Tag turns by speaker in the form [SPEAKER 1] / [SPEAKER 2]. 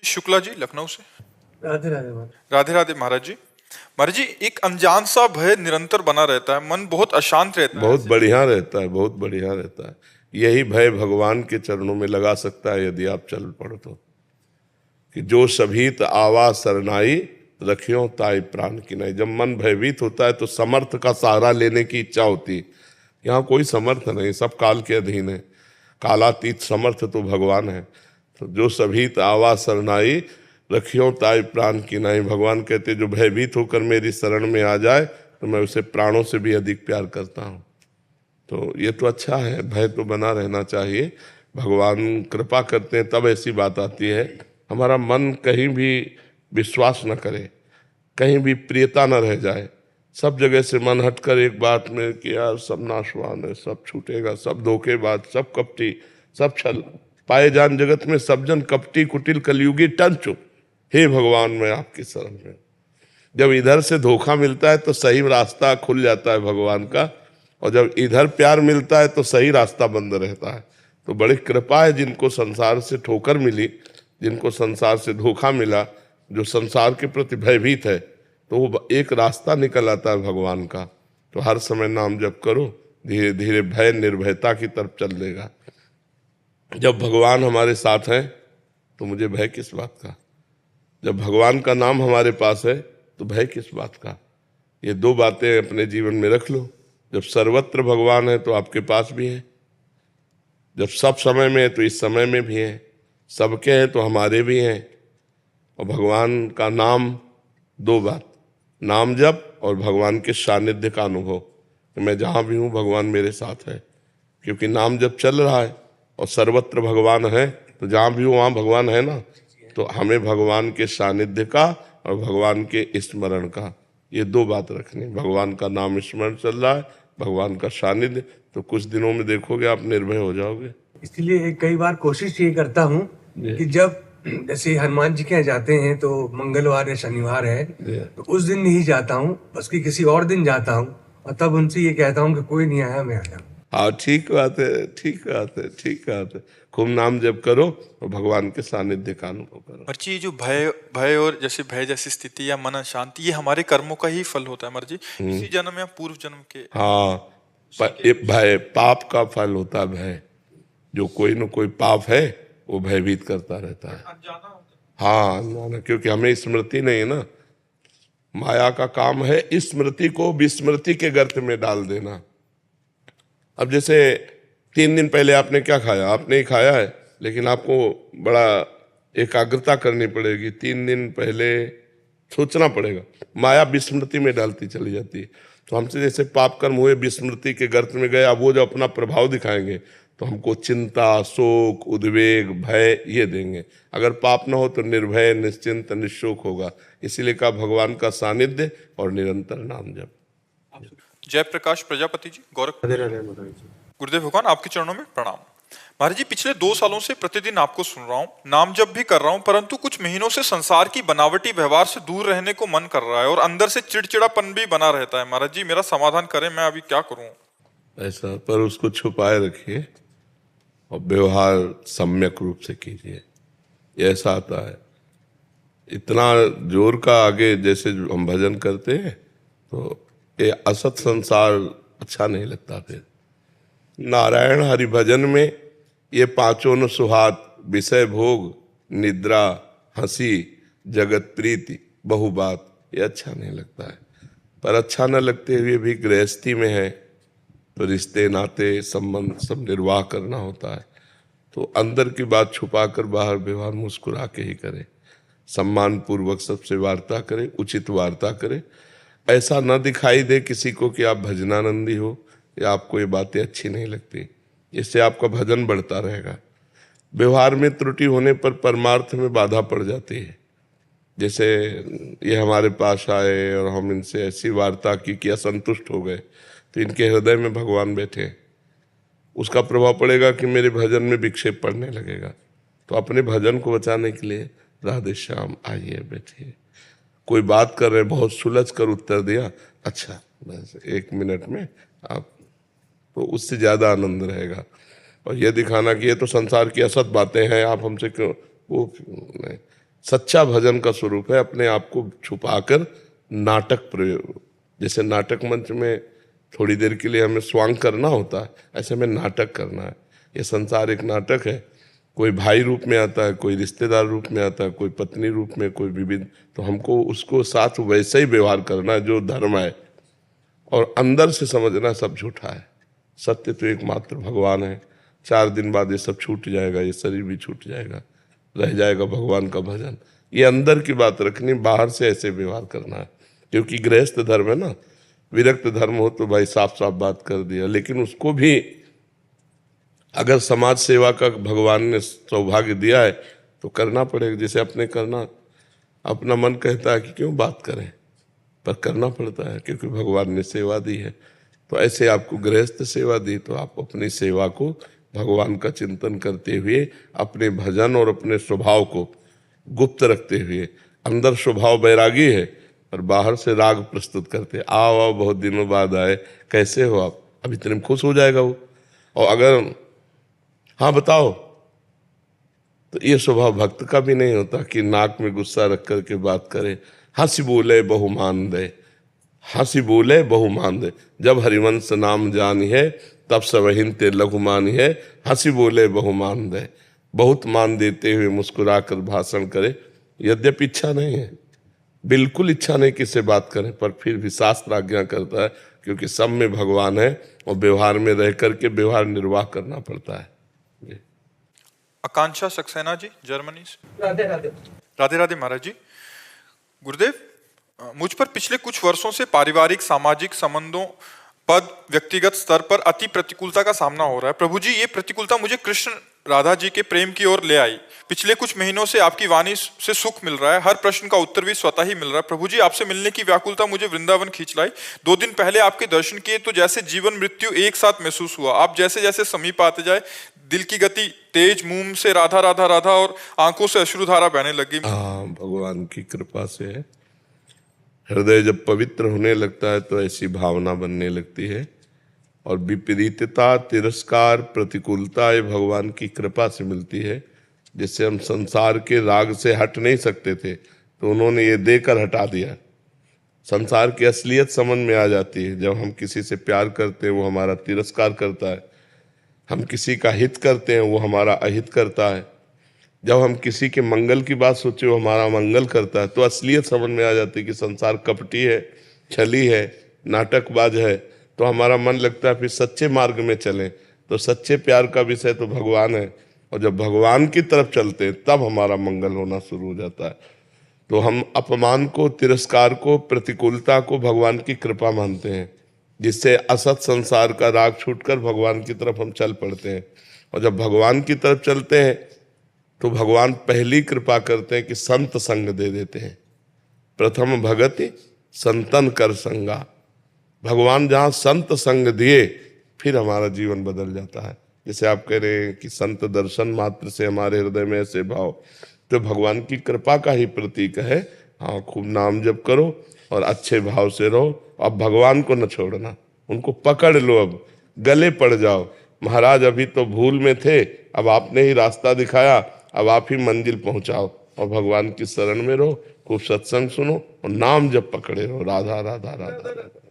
[SPEAKER 1] शुक्ला जी लखनऊ से।
[SPEAKER 2] राधे राधे महाराज।
[SPEAKER 1] राधे राधे महाराज जी। महाराज जी, एक अनजान सा भय निरंतर बना रहता है, मन बहुत अशांत रहता है।
[SPEAKER 3] बहुत बढ़िया रहता है, बहुत बढ़िया रहता है। यही भय भगवान के चरणों में लगा सकता है यदि आप चल पड़ो तो, कि जो सभीत आवा सरनाई रखियो ताई प्राण की नहीं। जब मन भयभीत होता है तो समर्थ का सहारा लेने की इच्छा होती है। यहाँ कोई समर्थ नहीं, सब काल के अधीन है। कालातीत समर्थ तो भगवान है। तो जो सभीत आवा सरनाई रखियो ताई प्राण की नहीं, भगवान कहते जो भयभीत होकर मेरी शरण में आ जाए तो मैं उसे प्राणों से भी अधिक प्यार करता हूँ। तो ये तो अच्छा है, भय तो बना रहना चाहिए। भगवान कृपा करते हैं तब ऐसी बात आती है। हमारा मन कहीं भी विश्वास न करे, कहीं भी प्रियता न रह जाए, सब जगह से मन हटकर एक बात में कि यार सब नाशवान है, सब छूटेगा, सब धोखेबाज, सब कपटी, सब छल पाए जान जगत में सब जन कपटी कुटिल कलयुगी टंचो। हे भगवान मैं आपकी शरण में। जब इधर से धोखा मिलता है तो सही रास्ता खुल जाता है भगवान का, और जब इधर प्यार मिलता है तो सही रास्ता बंद रहता है। तो बड़ी कृपा है जिनको संसार से ठोकर मिली, जिनको संसार से धोखा मिला, जो संसार के प्रति भयभीत है, तो वो एक रास्ता निकल आता है भगवान का। तो हर समय नाम जप करो, धीरे धीरे भय निर्भयता की तरफ चल देगा। जब भगवान हमारे साथ हैं तो मुझे भय किस बात का। जब भगवान का नाम हमारे पास है तो भय किस बात का। ये दो बातें अपने जीवन में रख लो। जब सर्वत्र भगवान है तो आपके पास भी है, जब सब समय में है तो इस समय में भी है, सबके हैं तो हमारे भी हैं। और भगवान का नाम, दो बात, नाम जप और भगवान के सानिध्य का अनुभव कि मैं जहाँ भी हूँ भगवान मेरे साथ है। क्योंकि नाम जब चल रहा है और सर्वत्र भगवान है तो जहाँ भी हो वहाँ भगवान है ना। तो हमें भगवान के सानिध्य का और भगवान के स्मरण का, ये दो बात रखनी। भगवान का नाम स्मरण चल रहा है, भगवान का सानिध्य, तो कुछ दिनों में देखोगे आप निर्भय हो जाओगे।
[SPEAKER 2] इसलिए कई बार कोशिश ये करता हूँ कि जब जैसे हनुमान जी के यहाँ जाते हैं तो मंगलवार या शनिवार है तो उस दिन नहीं जाता हूँ, बस कि किसी और दिन जाता हूँ और तब उनसे ये कहता हूँ कि कोई नहीं आया मैं आया।
[SPEAKER 3] हाँ, ठीक बात है, ठीक बात है, ठीक बात है। खूब नाम जप करो और भगवान के सानिध्य का अनुभव करो।
[SPEAKER 1] मर्जी, ये जो भय भय और जैसे भय जैसी स्थिति या मन अशांति, ये हमारे कर्मों का ही फल होता है मर्जी, इसी जन्म या पूर्व जन्म के।
[SPEAKER 3] हाँ, भय पाप का फल होता है। भय जो कोई न कोई पाप है वो भयभीत करता रहता है। हाँ, ना, क्योंकि हमें स्मृति नहीं है ना। माया का काम है स्मृति को विस्मृति के गर्त में डाल देना। अब जैसे 3 दिन पहले आपने क्या खाया, आपने ही खाया है, लेकिन आपको बड़ा एकाग्रता करनी पड़ेगी। 3 दिन पहले सोचना पड़ेगा। माया विस्मृति में डालती चली जाती है। तो हमसे जैसे पाप कर्म हुए विस्मृति के गर्त में गए, अब वो जो अपना प्रभाव दिखाएंगे तो हमको चिंता, शोक, उद्वेग, भय ये देंगे। अगर पाप न हो तो निर्भय, निश्चिंत, निशोक होगा। इसीलिए कहा भगवान का सानिध्य और निरंतर नाम जप।
[SPEAKER 1] जयप्रकाश प्रजापति जी, गोरखपुर।
[SPEAKER 2] राधे राधे महाराज जी।
[SPEAKER 1] गुरुदेव भगवान आपके चरणों में प्रणाम। महाराज जी, पिछले 2 सालों से प्रतिदिन आपको सुन रहा हूँ, नाम जप भी कर रहा हूँ, परंतु कुछ महीनों से संसार की बनावटी व्यवहार से दूर रहने को मन कर रहा है और अंदर से चिड़चिड़ापन भी बना रहता है। महाराज जी, मेरा समाधान करें, मैं अभी क्या करूँ?
[SPEAKER 3] ऐसा पर उसको छुपाए रखिए और व्यवहार सम्यक रूप से कीजिए। ऐसा आता है इतना जोर का आगे जैसे हम भजन करते हैं तो ये असत संसार अच्छा नहीं लगता। फिर नारायण हरि भजन में ये पांचों न सुहात, विषय भोग, निद्रा, हंसी, जगत प्रीति, बहु बात, ये अच्छा नहीं लगता है। पर अच्छा न लगते हुए भी गृहस्थी में है तो रिश्ते नाते संबंध सब निर्वाह करना होता है। तो अंदर की बात छुपाकर बाहर व्यवहार मुस्कुरा के ही करे। सम्मान पूर्वक सबसे वार्ता करे, उचित वार्ता करे। ऐसा न दिखाई दे किसी को कि आप भजनानंदी हो या आपको ये बातें अच्छी नहीं लगती। इससे आपका भजन बढ़ता रहेगा। व्यवहार में त्रुटि होने पर परमार्थ में बाधा पड़ जाती है। जैसे ये हमारे पास आए और हम इनसे ऐसी वार्ता की कि असंतुष्ट हो गए, तो इनके हृदय में भगवान बैठे, उसका प्रभाव पड़ेगा कि मेरे भजन में विक्षेप पड़ने लगेगा। तो अपने भजन को बचाने के लिए राधे श्याम आइए बैठिए। कोई बात कर रहे, बहुत सुलझ कर उत्तर दिया, अच्छा बस 1 मिनट में आप, तो उससे ज़्यादा आनंद रहेगा। और ये दिखाना कि ये तो संसार की असत बातें हैं, आप हमसे क्यों, वो नहीं। सच्चा भजन का स्वरूप है अपने आप को छुपाकर नाटक प्रयोग। जैसे नाटक मंच में थोड़ी देर के लिए हमें स्वांग करना होता है, ऐसे में नाटक करना है। ये संसार एक नाटक है। कोई भाई रूप में आता है, कोई रिश्तेदार रूप में आता है, कोई पत्नी रूप में, कोई विविध, तो हमको उसको साथ वैसे ही व्यवहार करना है जो धर्म है, और अंदर से समझना सब झूठा है। सत्य तो एकमात्र भगवान है। 4 दिन बाद ये सब छूट जाएगा, ये शरीर भी छूट जाएगा, रह जाएगा भगवान का भजन। ये अंदर की बात रखनी, बाहर से ऐसे व्यवहार करना है। क्योंकि गृहस्थ धर्म है ना, विरक्त धर्म हो तो भाई साफ साफ बात कर दिया, लेकिन उसको भी अगर समाज सेवा का भगवान ने सौभाग्य दिया है तो करना पड़ेगा। जैसे अपने करना, अपना मन कहता है कि क्यों बात करें, पर करना पड़ता है क्योंकि भगवान ने सेवा दी है। तो ऐसे आपको गृहस्थ सेवा दी, तो आप अपनी सेवा को भगवान का चिंतन करते हुए, अपने भजन और अपने स्वभाव को गुप्त रखते हुए, अंदर स्वभाव बैरागी है और बाहर से राग प्रस्तुत करते, आओ आओ बहुत दिनों बाद आए, कैसे हो आप, अब इतने में खुश हो जाएगा वो। और अगर हाँ बताओ, तो ये स्वभाव भक्त का भी नहीं होता कि नाक में गुस्सा रख करके बात करे। हंसी बोले बहुमान दे, हंसी बोले बहुमान दे, जब हरिवंश नाम जानी है तब सबहिन ते लघु मानी है। हंसी बोले बहुमान दे, बहुत मान देते हुए मुस्कुरा कर भाषण करे। यद्यपि इच्छा नहीं है, बिल्कुल इच्छा नहीं किससे बात करें, पर फिर भी शास्त्र आज्ञा करता है, क्योंकि सब में भगवान है और व्यवहार में रह करके व्यवहार निर्वाह करना पड़ता है।
[SPEAKER 1] आकांक्षा सक्सेना जी, जर्मनी से।
[SPEAKER 4] राधे राधे।
[SPEAKER 1] राधे राधे महाराज जी। गुरुदेव, मुझ पर पिछले कुछ वर्षों से पारिवारिक सामाजिक संबंधों, पद, व्यक्तिगत स्तर पर अति प्रतिकूलता का सामना हो रहा है। प्रभु जी, ये प्रतिकूलता मुझे कृष्ण राधा जी के प्रेम की ओर ले आई। पिछले कुछ महीनों से आपकी वाणी से सुख मिल रहा है, हर प्रश्न का उत्तर भी स्वतः ही मिल रहा है। प्रभु जी, आपसे मिलने की व्याकुलता मुझे वृंदावन खींच लाई। 2 दिन पहले आपके दर्शन किए तो जैसे जीवन मृत्यु एक साथ महसूस हुआ। आप जैसे जैसे समीप आते जाए, दिल की गति तेज, मुंह से राधा राधा राधा और आंखों से अश्रुधारा बहने लगी।
[SPEAKER 3] हाँ, भगवान की कृपा से है। हृदय जब पवित्र होने लगता है तो ऐसी भावना बनने लगती है, और विपरीतता, तिरस्कार, प्रतिकूलता ये भगवान की कृपा से मिलती है। जिससे हम संसार के राग से हट नहीं सकते थे, तो उन्होंने ये देकर हटा दिया। संसार की असलियत समझ में आ जाती है। जब हम किसी से प्यार करते हैं वो हमारा तिरस्कार करता है, हम किसी का हित करते हैं वो हमारा अहित करता है, जब हम किसी के मंगल की बात सोचे वो हमारा मंगल करता है, तो असलियत समझ में आ जाती है कि संसार कपटी है, छली है, नाटकबाज है। तो हमारा मन लगता है फिर सच्चे मार्ग में चलें। तो सच्चे प्यार का विषय तो भगवान है, और जब भगवान की तरफ चलते हैं तब हमारा मंगल होना शुरू हो जाता है। तो हम अपमान को, तिरस्कार को, प्रतिकूलता को भगवान की कृपा मानते हैं, जिससे असत संसार का राग छूटकर भगवान की तरफ हम चल पड़ते हैं। और जब भगवान की तरफ चलते हैं तो भगवान पहली कृपा करते हैं कि संत संग दे देते हैं। प्रथम भगति संतन कर संगा। भगवान जहाँ संत संग दिए फिर हमारा जीवन बदल जाता है। जैसे आप कह रहे हैं कि संत दर्शन मात्र से हमारे हृदय में ऐसे भाव, तो भगवान की कृपा का ही प्रतीक है। हाँ, खूब नाम जप करो और अच्छे भाव से रहो। अब भगवान को न छोड़ना, उनको पकड़ लो, अब गले पड़ जाओ। महाराज अभी तो भूल में थे, अब आपने ही रास्ता दिखाया, अब आप ही मंजिल पहुंचाओ। और भगवान की शरण में रहो, खूब सत्संग सुनो और नाम जब पकड़े रहो, राधा राधा राधा राधा।